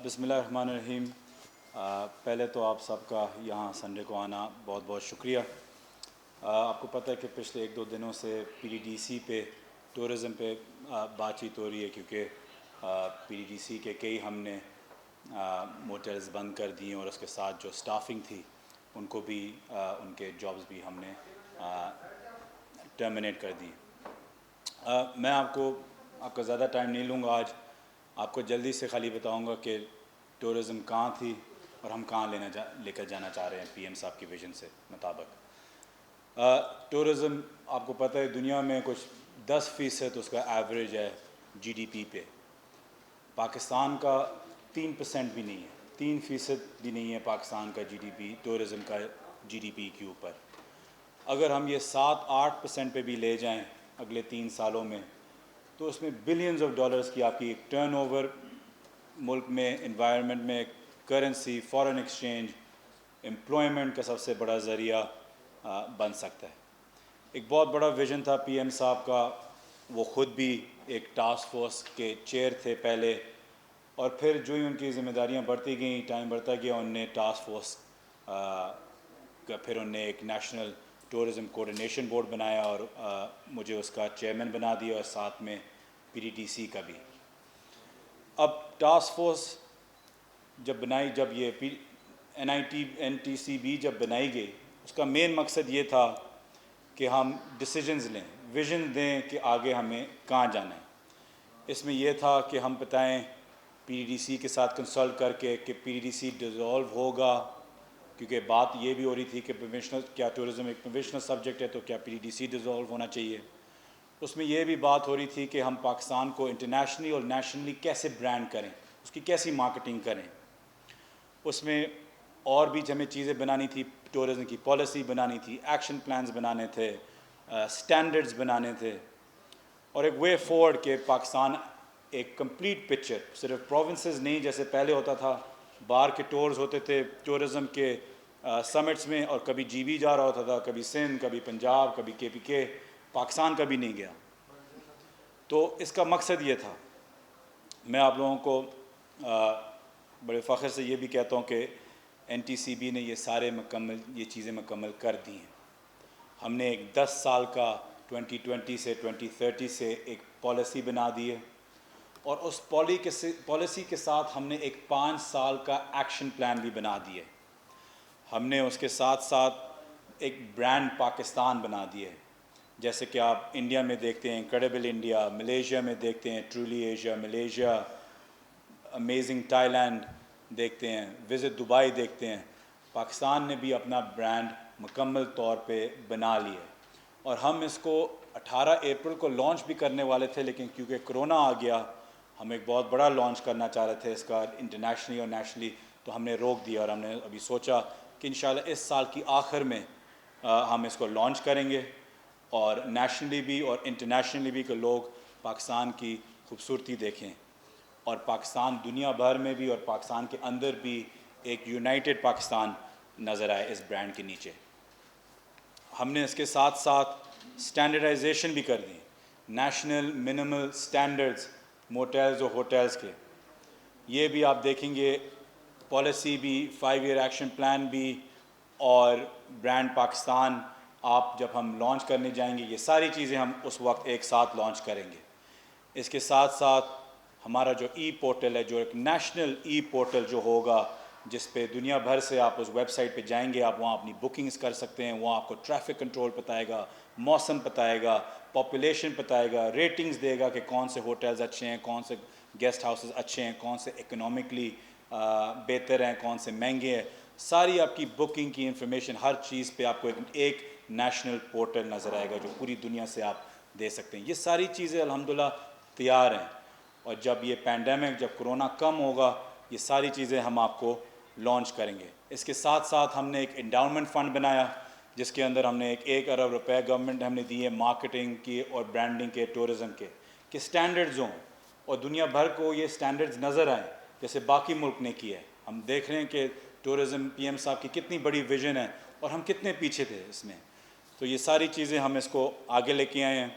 بسم اللہ الرحمن الرحیم۔ پہلے تو آپ سب کا یہاں سنڈے کو آنا بہت بہت شکریہ۔ آپ کو پتہ ہے کہ پچھلے 1-2 دنوں سے پی ڈی ڈی سی پہ ٹورزم پہ بات چیت ہو رہی ہے، کیونکہ پی ڈی ڈی سی کے کئی ہم نے موٹلز بند کر دیے اور اس کے ساتھ جو اسٹافنگ تھی ان کو بھی ان کے جابز بھی ہم نے ٹرمینیٹ کر دی۔ میں آپ کا زیادہ ٹائم نہیں لوں گا آج، آپ کو جلدی سے خالی بتاؤں گا کہ ٹورزم کہاں تھی اور ہم کہاں لے کر جانا چاہ رہے ہیں پی ایم صاحب کی ویژن سے مطابق۔ ٹورزم آپ کو پتہ ہے دنیا میں کچھ 10% اس کا ایوریج ہے جی ڈی پی پہ۔ پاکستان کا 3% بھی نہیں ہے، 3% بھی نہیں ہے پاکستان کا جی ڈی پی ٹورزم کا جی ڈی پی کے اوپر۔ اگر ہم یہ 7-8% پہ بھی لے جائیں اگلے 3 سالوں میں تو اس میں بلینز آف ڈالرز کی آپ کی ایک ٹرن اوور ملک میں، انوائرمنٹ میں، کرنسی، فارن ایکسچینج، امپلائمنٹ کا سب سے بڑا ذریعہ بن سکتا ہے۔ ایک بہت بڑا ویژن تھا پی ایم صاحب کا، وہ خود بھی ایک ٹاسک فورس کے چیئر تھے پہلے، اور پھر جو ہی ان کی ذمہ داریاں بڑھتی گئیں، ٹائم بڑھتا گیا، ان نے ٹاسک فورس کا پھر ان نے ایک نیشنل ٹورزم کوآرڈینیشن بورڈ بنایا اور مجھے اس کا چیئرمین بنا دیا، اور ساتھ میں پی ڈی ڈی سی کا بھی۔ اب ٹاسک فورس جب یہ این ٹی سی بی جب بنائی گئی، اس کا مین مقصد یہ تھا کہ ہم ڈیسیجنز لیں، ویژن دیں کہ آگے ہمیں کہاں جانا ہے۔ اس میں یہ تھا کہ ہم بتائیں پی ڈی ڈی سی کے ساتھ کنسلٹ کر کے کہ P D D C dissolve ہوگا، کیونکہ بات یہ بھی ہو رہی تھی کہ کیا ٹورزم ایک پروفیشنل سبجیکٹ ہے تو کیا P D D C dissolve ہونا چاہیے۔ اس میں یہ بھی بات ہو رہی تھی کہ ہم پاکستان کو انٹرنیشنلی اور نیشنلی کیسے برانڈ کریں، اس کی کیسی مارکیٹنگ کریں۔ اس میں اور بھی ہمیں چیزیں بنانی تھی، ٹورزم کی پالیسی بنانی تھی، ایکشن پلانز بنانے تھے، سٹینڈرڈز بنانے تھے، اور ایک وے فورورڈ کہ پاکستان ایک کمپلیٹ پکچر، صرف پروونسز نہیں جیسے پہلے ہوتا تھا، باہر کے ٹورز ہوتے تھے ٹورزم کے سمٹس میں، اور کبھی جی بی جا رہا ہوتا تھا، کبھی سندھ، کبھی پنجاب، کبھی کے پی کے، پاکستان کبھی نہیں گیا۔ تو اس کا مقصد یہ تھا۔ میں آپ لوگوں کو بڑے فخر سے یہ بھی کہتا ہوں کہ این ٹی سی بی نے یہ چیزیں مکمل کر دی ہیں۔ ہم نے ایک 10 سال کا 2020 سے 2030 سے ایک پالیسی بنا دی ہے، اور اس پالیسی کے ساتھ ہم نے ایک 5 سال کا ایکشن پلان بھی بنا دیا ہے۔ ہم نے اس کے ساتھ ساتھ ایک برانڈ پاکستان بنا دیا ہے، جیسے کہ آپ انڈیا میں دیکھتے ہیں انکریڈیبل انڈیا، ملیشیا میں دیکھتے ہیں truly Asia Malaysia, amazing Thailand دیکھتے ہیں، وزٹ دبئی دیکھتے ہیں۔ پاکستان نے بھی اپنا برانڈ مکمل طور پہ بنا لیا ہے، اور ہم اس کو 18 اپریل کو لانچ بھی کرنے والے تھے، لیکن کیونکہ کرونا آ گیا، ہم ایک بہت بڑا لانچ کرنا چاہ رہے تھے اس کا انٹرنیشنلی اور نیشنلی، تو ہم نے روک دیا، اور ہم نے ابھی سوچا کہ انشاءاللہ اس سال کی آخر میں ہم اس کو لانچ کریں گے، اور نیشنلی بھی اور انٹرنیشنلی بھی کہ لوگ پاکستان کی خوبصورتی دیکھیں، اور پاکستان دنیا بھر میں بھی اور پاکستان کے اندر بھی ایک یونائٹڈ پاکستان نظر آئے اس برانڈ کے نیچے۔ ہم نے اس کے ساتھ ساتھ سٹینڈرڈائزیشن بھی کر دی، نیشنل منیمل سٹینڈرڈز موٹلز اور ہوٹلز کے، یہ بھی آپ دیکھیں گے، پالیسی بھی، 5 ایئر ایکشن پلان بھی، اور برانڈ پاکستان آپ جب ہم لانچ کرنے جائیں گے، یہ ساری چیزیں ہم اس وقت ایک ساتھ لانچ کریں گے۔ اس کے ساتھ ساتھ ہمارا جو ای پورٹل ہے، جو ایک نیشنل ای پورٹل جو ہوگا، جس پہ دنیا بھر سے آپ اس ویب سائٹ پہ جائیں گے، آپ وہاں اپنی بکنگز کر سکتے ہیں، وہاں آپ کو ٹریفک کنٹرول بتائے گا، موسم بتائے گا، پاپولیشن بتائے گا، ریٹنگز دے گا کہ کون سے ہوٹلز اچھے ہیں، کون سے گیسٹ ہاؤسز اچھے ہیں، کون سے اکنامکلی بہتر ہیں، کون سے مہنگے ہیں۔ ساری آپ کی بکنگ کی انفارمیشن، ہر چیز پہ آپ کو ایک نیشنل پورٹل نظر آئے گا جو پوری دنیا سے آپ دے سکتے ہیں۔ یہ ساری چیزیں الحمدللہ تیار ہیں، اور جب یہ پینڈیمک، جب کرونا کم ہوگا، یہ ساری چیزیں ہم آپ کو لانچ کریں گے۔ اس کے ساتھ ساتھ ہم نے ایک انڈاؤمنٹ فنڈ بنایا، جس کے اندر ہم نے 1 ارب روپے گورنمنٹ ہم نے دیے مارکیٹنگ کی اور برانڈنگ کے، ٹورزم کے، کہ سٹینڈرڈز ہوں اور دنیا بھر کو یہ سٹینڈرڈز نظر آئیں جیسے باقی ملک نے کیا ہے۔ ہم دیکھ رہے ہیں کہ ٹورزم پی ایم صاحب کی کتنی بڑی ویژن ہے اور ہم کتنے پیچھے تھے اس میں، تو یہ ساری چیزیں ہم اس کو آگے لے کے آئے ہیں۔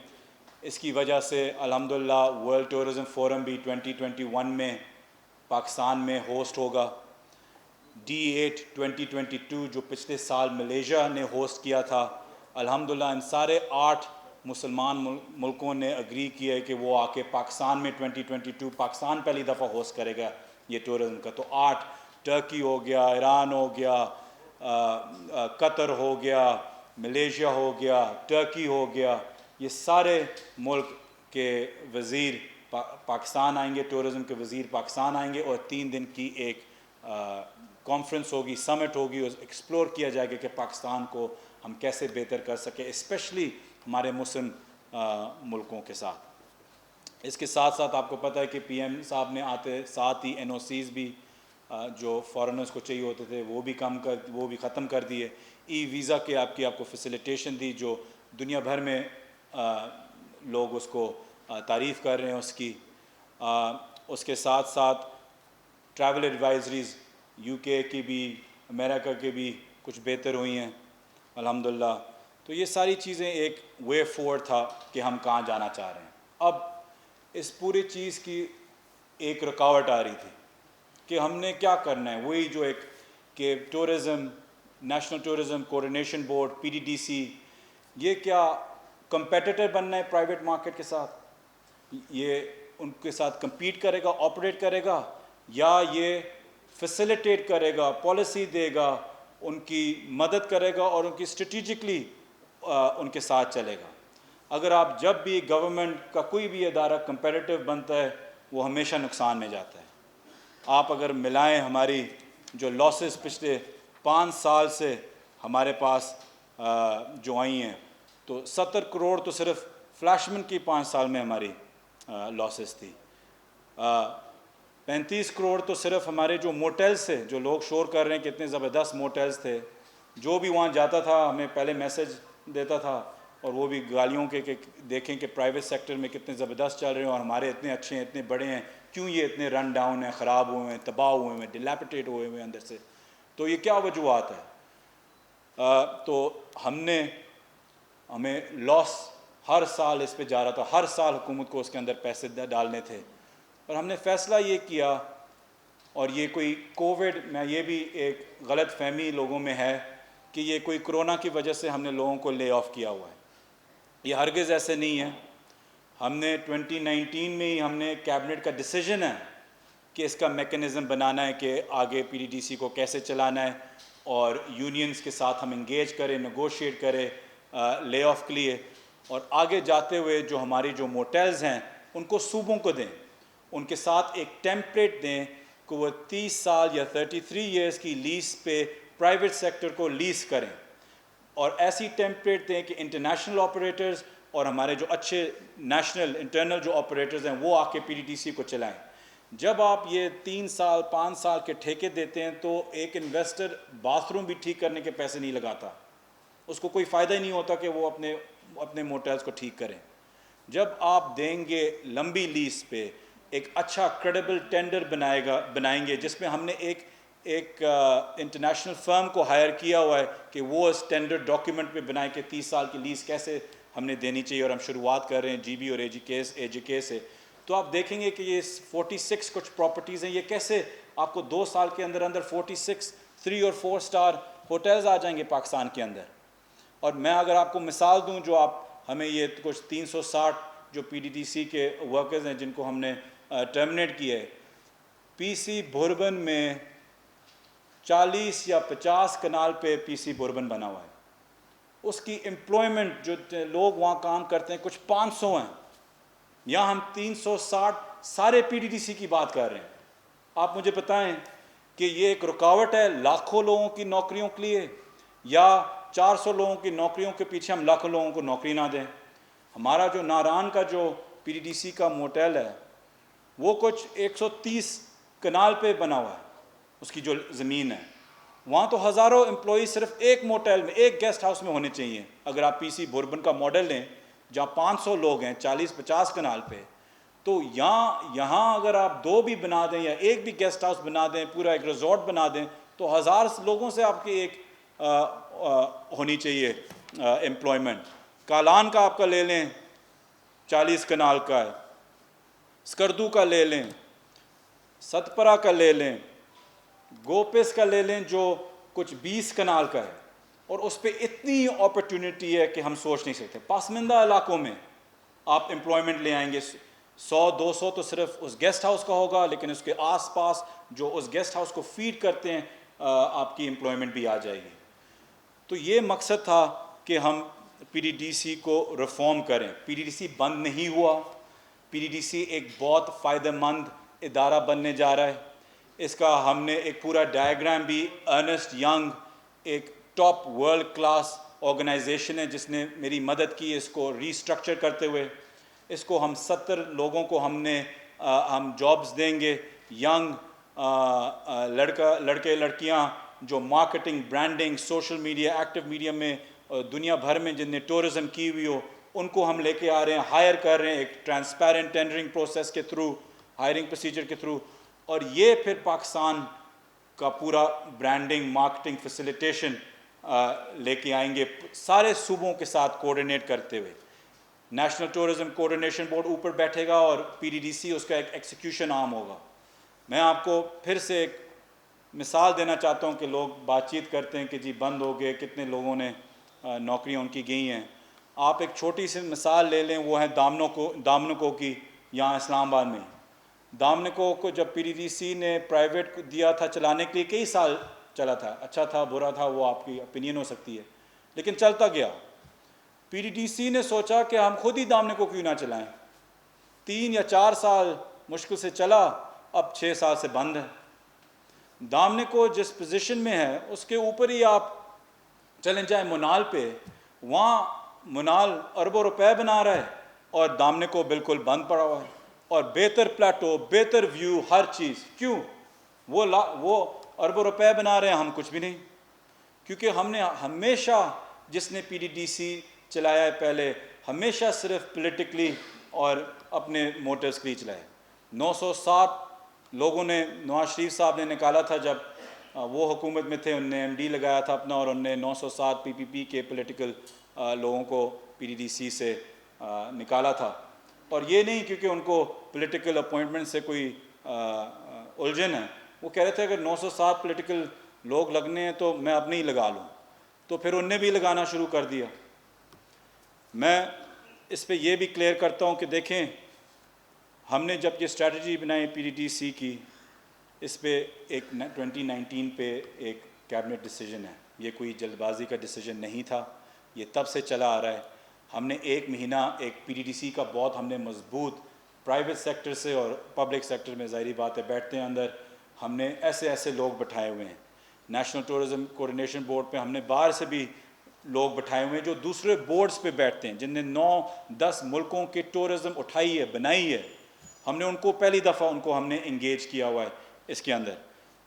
اس کی وجہ سے الحمدللہ ورلڈ ٹورزم فورم بھی 2021 میں پاکستان میں ہوسٹ ہوگا. D8 2022 جو پچھلے سال ملیشیا نے ہوسٹ کیا تھا, الحمدللہ ان سارے 8 مسلمان ملکوں نے اگری کیا ہے کہ وہ آ کے پاکستان میں 2022 پاکستان پہلی دفعہ ہوسٹ کرے گا یہ ٹورزم کا. تو 8 ٹرکی ہو گیا, ایران ہو گیا, قطر ہو گیا, ملیشیا ہو گیا, ٹرکی ہو گیا, یہ سارے ملک کے وزیر پاکستان آئیں گے, ٹورزم کے وزیر پاکستان آئیں گے, اور 3 دن کی ایک کانفرنس ہوگی, سمٹ ہوگی, اور ایکسپلور کیا جائے گا کہ پاکستان کو ہم کیسے بہتر کر سکیں, اسپیشلی ہمارے مسلم ملکوں کے ساتھ. اس کے ساتھ ساتھ آپ کو پتہ ہے کہ پی ایم صاحب نے آتے ساتھ ہی NOCs بھی جو فارنرز کو چاہیے ہوتے تھے وہ بھی ختم کر دیے. ای ویزا کے آپ کو فیسیلیٹیشن دی جو دنیا بھر میں لوگ اس کو تعریف کر رہے ہیں اس کی. اس کے ساتھ ساتھ ٹریول ایڈوائزریز UK کی بھی, امریکہ کے بھی کچھ بہتر ہوئی ہیں الحمدللہ. تو یہ ساری چیزیں ایک وے فورورڈ تھا کہ ہم کہاں جانا چاہ رہے ہیں. اب اس پوری چیز کی ایک رکاوٹ آ رہی تھی کہ ہم نے کیا کرنا ہے, وہی جو ایک کہ tourism, national tourism coordination board PTDC, یہ کیا کمپیٹیٹر بننا ہے پرائیویٹ مارکیٹ کے ساتھ, یہ ان کے ساتھ کمپیٹ کرے گا, آپریٹ کرے گا, یا یہ فیسیلیٹیٹ کرے گا, پالیسی دے گا, ان کی مدد کرے گا اور ان کی اسٹریٹجکلی ان کے ساتھ چلے گا. اگر آپ جب بھی گورنمنٹ کا کوئی بھی ادارہ کمپیٹیٹو بنتا ہے وہ ہمیشہ نقصان میں جاتا ہے. آپ اگر ملائیں ہماری جو لاسز پچھلے 5 سال سے ہمارے پاس جو آئی ہیں, تو 70 کروڑ تو صرف فلیشمن کی 5 سال میں ہماری لاسز تھی. 35 کروڑ تو صرف ہمارے جو موٹیلز سے, جو لوگ شور کر رہے ہیں کہ اتنے زبردست موٹیلز تھے, جو بھی وہاں جاتا تھا ہمیں پہلے میسج دیتا تھا, اور وہ بھی گالیوں کے کہ دیکھیں کہ پرائیویٹ سیکٹر میں کتنے زبردست چل رہے ہیں اور ہمارے اتنے اچھے ہیں, اتنے بڑے ہیں, کیوں یہ اتنے رن ڈاؤن ہیں, خراب ہوئے ہیں, تباہ ہوئے ہیں, ڈیلیپٹیٹ ہوئے ہیں اندر سے. تو یہ کیا وجوہات ہے؟ تو ہمیں لاس ہر سال اس پہ جا رہا تھا, ہر سال حکومت کو اس کے اندر پیسے ڈالنے تھے, اور ہم نے فیصلہ یہ کیا. اور یہ کوئی کووڈ میں, یہ بھی ایک غلط فہمی لوگوں میں ہے کہ یہ کوئی کرونا کی وجہ سے ہم نے لوگوں کو لے آف کیا ہوا ہے. یہ ہرگز ایسے نہیں ہے. ہم نے 2019 میں ہی ہم نے کیبنٹ کا ڈیسیجن ہے کہ اس کا میکنزم بنانا ہے کہ آگے PTDC کو کیسے چلانا ہے, اور یونینز کے ساتھ ہم انگیج کریں, نیگوشیٹ کریں لے آف کے لیے, اور آگے جاتے ہوئے جو ہماری جو موٹیلز ہیں ان کو صوبوں کو دیں, ان کے ساتھ ایک ٹیمپلیٹ دیں کہ وہ 30 سال یا 33 ایئرس کی لیز پہ پرائیویٹ سیکٹر کو لیز کریں, اور ایسی ٹیمپلیٹ دیں کہ انٹرنیشنل آپریٹرز اور ہمارے جو اچھے نیشنل انٹرنل جو آپریٹرز ہیں وہ آ کے PTDC کو چلائیں. جب آپ یہ 3 سال 5 سال کے ٹھیکے دیتے ہیں تو ایک انویسٹر باتھ روم بھی ٹھیک کرنے کے پیسے نہیں لگاتا, اس کو کوئی فائدہ ہی نہیں ہوتا کہ وہ اپنے موٹیلز کو ٹھیک کریں. جب آپ دیں گے لمبی لیز پہ, ایک اچھا کریڈیبل ٹینڈر بنائیں گے جس میں ہم نے ایک انٹرنیشنل فرم کو ہائر کیا ہوا ہے کہ وہ اس ٹینڈر ڈاکیومنٹ پہ بنائے کہ 30 سال کی لیز کیسے ہم نے دینی چاہیے, اور ہم شروعات کر رہے ہیں GB اور AJK سے. تو آپ دیکھیں گے کہ یہ 46 کچھ پراپرٹیز ہیں, یہ کیسے آپ کو 2 سال کے اندر 46 3 اور 4 سٹار ہوٹلز آ جائیں گے پاکستان کے اندر. اور میں اگر آپ کو مثال دوں, جو آپ ہمیں یہ کچھ 360 جو PTDC کے ورکرز ہیں جن کو ہم نے ٹرمنیٹ کیا ہے, PC بھوربن میں 40 یا 50 کنال پہ PC بھوربن بنا ہوا ہے. اس کی امپلائمنٹ جو لوگ وہاں کام کرتے ہیں کچھ 500 ہیں, یہاں ہم 360 سارے PTDC کی بات کر رہے ہیں. آپ مجھے بتائیں کہ یہ ایک رکاوٹ ہے لاکھوں لوگوں کی نوکریوں کے لیے, یا 400 لوگوں کی نوکریوں کے پیچھے ہم لاکھوں لوگوں کو نوکری نہ دیں؟ ہمارا جو ناران کا جو PTDC کا موٹیل ہے وہ کچھ 130 کنال پہ بنا ہوا ہے, اس کی جو زمین ہے, وہاں تو ہزاروں امپلائی صرف ایک موٹیل میں, ایک گیسٹ ہاؤس میں ہونے چاہیے. اگر آپ PC بھوربن کا ماڈل لیں جہاں 500 لوگ ہیں 40-50 کنال پہ, تو یہاں اگر آپ 2 بھی بنا دیں یا ایک بھی گیسٹ ہاؤس بنا دیں, پورا ایک ریزورٹ بنا دیں, تو 1000 لوگوں سے آپ کی ایک ہونی چاہیے امپلائمنٹ. کالان کا آپ کا لے لیں 40 کنال کا ہے, اسکردو کا لے لیں, ستپرا کا لے لیں, گوپس کا لے لیں جو کچھ 20 کنال کا ہے, اور اس پہ اتنی اپرچونٹی ہے کہ ہم سوچ نہیں سکتے. پسماندہ علاقوں میں آپ امپلائمنٹ لے آئیں گے, 100-200 تو صرف اس گیسٹ ہاؤس کا ہوگا, لیکن اس کے آس پاس جو اس گیسٹ ہاؤس کو فیڈ کرتے ہیں آپ کی امپلائمنٹ بھی آ جائے گی. تو یہ مقصد تھا کہ ہم پی ڈی ڈی سی کو ریفارم کریں. پی ڈی ڈی سی بند نہیں ہوا, پی ڈی ڈی سی ایک بہت فائدہ مند ادارہ بننے جا رہا ہے. اس کا ہم نے ایک پورا ڈائیگرام بھی, ارنسٹ ینگ ایک ٹاپ ورلڈ کلاس آرگنائزیشن ہے جس نے میری مدد کی اس کو ریسٹرکچر کرتے ہوئے. اس کو ہم 70 لوگوں کو ہم جابز دیں گے, ینگ لڑکے لڑکیاں جو marketing, branding, social media, active media میں دنیا بھر میں جن نے ٹورزم کی ہوئی ہو, ان کو ہم لے کے آ رہے ہیں, ہائر کر رہے ہیں ایک ٹرانسپیرنٹ ٹینڈرنگ پروسیس کے تھرو, ہائرنگ پروسیجر کے تھرو. اور یہ پھر پاکستان کا پورا برانڈنگ, مارکیٹنگ, فیسیلیٹیشن لے کے آئیں گے سارے صوبوں کے ساتھ کوآرڈینیٹ کرتے ہوئے. نیشنل ٹورزم کوآرڈینیشن بورڈ اوپر بیٹھے گا اور پی ڈی ڈی سی اس کا ایک ایکسیکیوشن آرم ہوگا. میں آپ کو پھر سے ایک مثال دینا چاہتا ہوں کہ لوگ بات چیت کرتے ہیں کہ جی بند ہو گئے, کتنے لوگوں نے نوکریاں ان کی گئی ہیں. آپ ایک چھوٹی سی مثال لے لیں, وہ ہے دامنکو کی, یہاں اسلام آباد میں. دامنکو کو جب پی ڈی ڈی سی نے پرائیویٹ کو دیا تھا چلانے کے لیے, کئی سال چلا تھا, اچھا تھا برا تھا وہ آپ کی اوپینین ہو سکتی ہے, لیکن چلتا گیا. پی ڈی ڈی سی نے سوچا کہ ہم خود ہی دامنکو کیوں نہ چلائیں. 3 یا 4 سال مشکل سے چلا, اب 6 سال سے بند ہے. دامنکو جس پوزیشن میں ہے اس کے اوپر ہی آپ چلیں جائیں منال پہ, وہاں منال اربوں روپے بنا رہا ہے اور دامنکو بالکل بند پڑا ہوا ہے. اور بہتر پلاٹو, بہتر ویو, ہر چیز. کیوں؟ وہ اربوں روپے بنا رہے ہیں, ہم کچھ بھی نہیں. کیونکہ ہم نے ہمیشہ, جس نے پی ڈی ڈی سی چلایا ہے پہلے, ہمیشہ صرف پولیٹیکلی اور اپنے موٹیوز کے لیے چلایا. 907 لوگوں نے, نواز شریف صاحب نے نکالا تھا جب وہ حکومت میں تھے, انہوں نے ایم ڈی لگایا تھا اپنا, اور انہوں نے 907 پی پی پی کے پولیٹیکل لوگوں کو پی ڈی ڈی سی سے نکالا تھا. اور یہ نہیں کیونکہ ان کو پولیٹیکل اپوائنٹمنٹ سے کوئی الجھن ہے, وہ کہہ رہے تھے اگر 907 پولیٹیکل لوگ لگنے ہیں تو میں اپنے ہی لگا لوں. تو پھر انہوں نے بھی لگانا شروع کر دیا. میں اس پہ یہ بھی کلیئر کرتا ہوں کہ دیکھیں, ہم نے جب یہ اسٹریٹجی بنائی پی ڈی ڈی سی کی, اس پہ ایک 2019 پہ ایک کیبنٹ ڈیسیجن ہے. یہ کوئی جلد بازی کا ڈیسیجن نہیں تھا, یہ تب سے چلا آ رہا ہے. ہم نے 1 مہینہ ایک پی ڈی ڈی سی کا بہت ہم نے مضبوط پرائیویٹ سیکٹر سے اور پبلک سیکٹر میں, ظاہری بات ہے بیٹھتے ہیں اندر, ہم نے ایسے لوگ بٹھائے ہوئے ہیں. نیشنل ٹورزم کوآرڈینیشن بورڈ پہ ہم نے باہر سے بھی لوگ بٹھائے ہوئے ہیں جو دوسرے بورڈز پہ بیٹھتے ہیں, جن نے 9-10 ملکوں کے ٹورزم اٹھائی ہے, بنائی ہے. ہم نے ان کو پہلی دفعہ ہم نے انگیج کیا ہوا ہے اس کے اندر.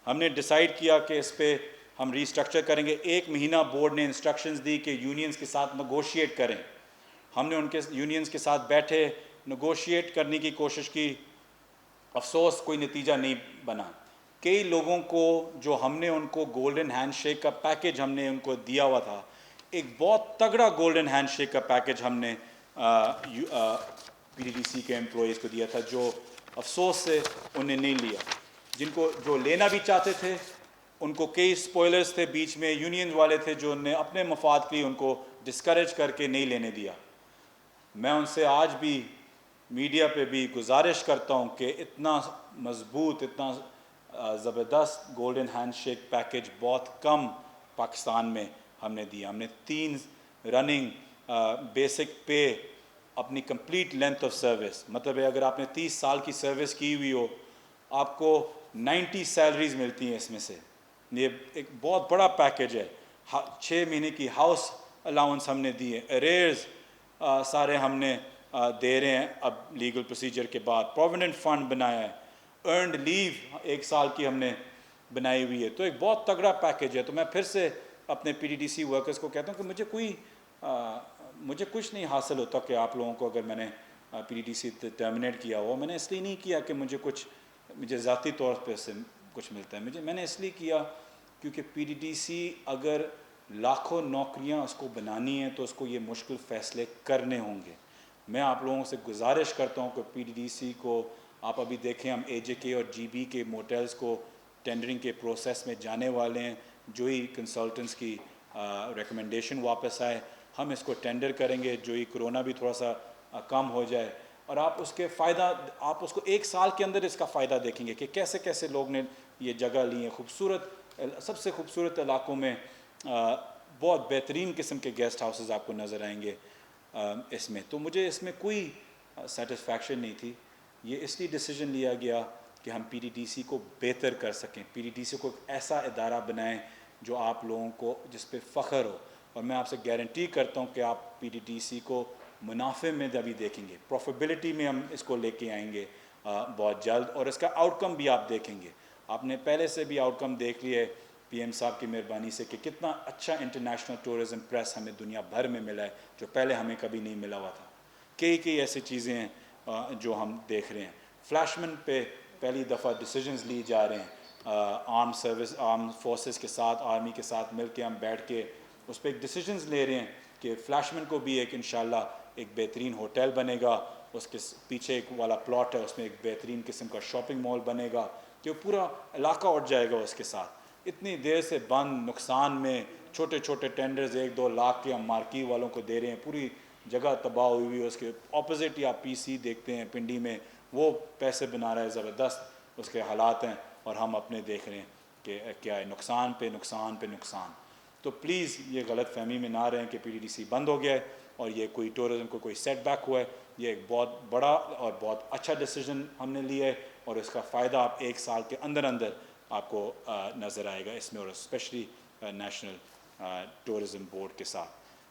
ہم نے ڈیسائیڈ کیا کہ اس پہ ہم ریسٹرکچر کریں گے. 1 مہینہ بورڈ نے انسٹرکشنز دی کہ یونینز کے ساتھ نیگوشیٹ کریں. ہم نے ان کے یونینز کے ساتھ بیٹھے, نیگوشیٹ کرنے کی کوشش کی, افسوس کوئی نتیجہ نہیں بنا. کئی لوگوں کو جو ہم نے ان کو گولڈن ہینڈ شیک کا پیکیج ہم نے ان کو دیا ہوا تھا, ایک بہت تگڑا گولڈن ہینڈ شیک کا پیکیج ہم نے پی ڈی ڈی سی کے امپلائیز کو دیا تھا, جو افسوس سے انہیں نہیں لیا. جن کو جو لینا بھی چاہتے تھے ان کو کئی اسپوائلرز تھے بیچ میں, یونین والے تھے جو نے اپنے مفاد کے لیے ان کو ڈسکریج کر کے نہیں لینے دیا. میں ان سے آج بھی میڈیا پہ بھی گزارش کرتا ہوں کہ اتنا مضبوط, اتنا زبردست گولڈن ہینڈ شیک پیکیج بہت کم پاکستان میں ہم نے دیا. ہم نے 3 رننگ بیسک پے اپنی کمپلیٹ لینتھ آف سروس, مطلب ہے اگر آپ نے 30 سال کی سروس کی ہوئی ہو آپ کو 90 سیلریز ملتی ہیں اس میں سے. یہ ایک بہت بڑا پیکیج ہے. 6 مہینے کی ہاؤس الاؤنس ہم نے دی ہے, اریرز سارے ہم نے دے رہے ہیں اب لیگل پروسیجر کے بعد. پروویڈنٹ فنڈ بنایا ہے, ارنڈ لیو 1 سال کی ہم نے بنائی ہوئی ہے. تو ایک بہت تگڑا پیکیج ہے. تو میں پھر سے اپنے P D D C workers کو کہتا ہوں کہ مجھے کچھ نہیں حاصل ہوتا کہ آپ لوگوں کو اگر میں نے P D D C terminate کیا ہو, میں نے اس لیے نہیں کیا کہ مجھے ذاتی طور پہ سے کچھ ملتا ہے. میں نے اس لیے کیا کیونکہ پی ڈی ڈی سی اگر لاکھوں نوکریاں اس کو بنانی ہیں تو اس کو یہ مشکل فیصلے کرنے ہوں گے. میں آپ لوگوں سے گزارش کرتا ہوں کہ پی ڈی ڈی سی کو آپ ابھی دیکھیں ہم AJK اور GB کے موٹلز کو ٹینڈرنگ کے پروسیس میں جانے والے ہیں. جو ہی کنسلٹنٹس کی ریکمنڈیشن واپس آئے ہم اس کو ٹینڈر کریں گے, جو ہی کرونا بھی تھوڑا سا کم ہو جائے, اور آپ اس کے فائدہ آپ اس کو 1 سال کے اندر اس کا فائدہ دیکھیں گے کہ کیسے کیسے لوگ نے یہ جگہ لی ہیں. خوبصورت سب سے خوبصورت علاقوں میں بہت بہترین قسم کے گیسٹ ہاؤسز آپ کو نظر آئیں گے اس میں. تو مجھے اس میں کوئی سیٹسفیکشن نہیں تھی. یہ اس لیے ڈیسیجن لیا گیا کہ ہم PTDC کو بہتر کر سکیں, PTDC کو ایک ایسا ادارہ بنائیں جو آپ لوگوں کو جس پہ فخر ہو. اور میں آپ سے گارنٹی کرتا ہوں کہ آپ PTDC کو منافع میں ابھی دیکھیں گے, پروفیبلٹی میں ہم اس کو لے کے آئیں گے بہت جلد, اور اس کا آؤٹ کم بھی آپ دیکھیں گے. آپ نے پہلے سے بھی آؤٹ کم دیکھ لیا ہے PM صاحب کی مہربانی سے کہ کتنا اچھا انٹرنیشنل ٹورزم پریس ہمیں دنیا بھر میں ملا ہے جو پہلے ہمیں کبھی نہیں ملا ہوا تھا. کئی ایسی چیزیں ہیں جو ہم دیکھ رہے ہیں. فلیشمن پہ پہلی دفعہ ڈیسیجنز لی جا رہے ہیں آرم فورسز کے ساتھ, آرمی کے ساتھ مل کے ہم بیٹھ کے اس پہ ایک ڈیسیجنز لے رہے ہیں کہ فلیشمن کو بھی ایک انشاءاللہ ایک بہترین ہوٹل بنے گا. اس کے پیچھے ایک والا پلاٹ ہے, اس میں ایک بہترین قسم کا شاپنگ مال بنے گا کہ پورا علاقہ اٹھ جائے گا اس کے ساتھ. اتنی دیر سے بند نقصان میں چھوٹے چھوٹے ٹینڈرز 1-2 لاکھ کے ہم مارکی والوں کو دے رہے ہیں, پوری جگہ تباہ ہوئی ہوئی. اس کے اپوزٹ آپ PC دیکھتے ہیں پنڈی میں, وہ پیسے بنا رہا ہے, زبردست اس کے حالات ہیں, اور ہم اپنے دیکھ رہے ہیں کہ کیا ہے, نقصان پہ نقصان پہ نقصان. تو پلیز یہ غلط فہمی میں نہ رہیں کہ PTDC بند ہو گیا ہے اور یہ کوئی ٹورزم کو کوئی سیٹ بیک ہوا ہے. یہ ایک بہت بڑا اور بہت اچھا ڈیسیجن ہم نے لیا ہے, اور اس کا فائدہ آپ 1 سال کے اندر آپ کو نظر آئے گا اس میں, اور اسپیشلی نیشنل ٹورزم بورڈ کے ساتھ.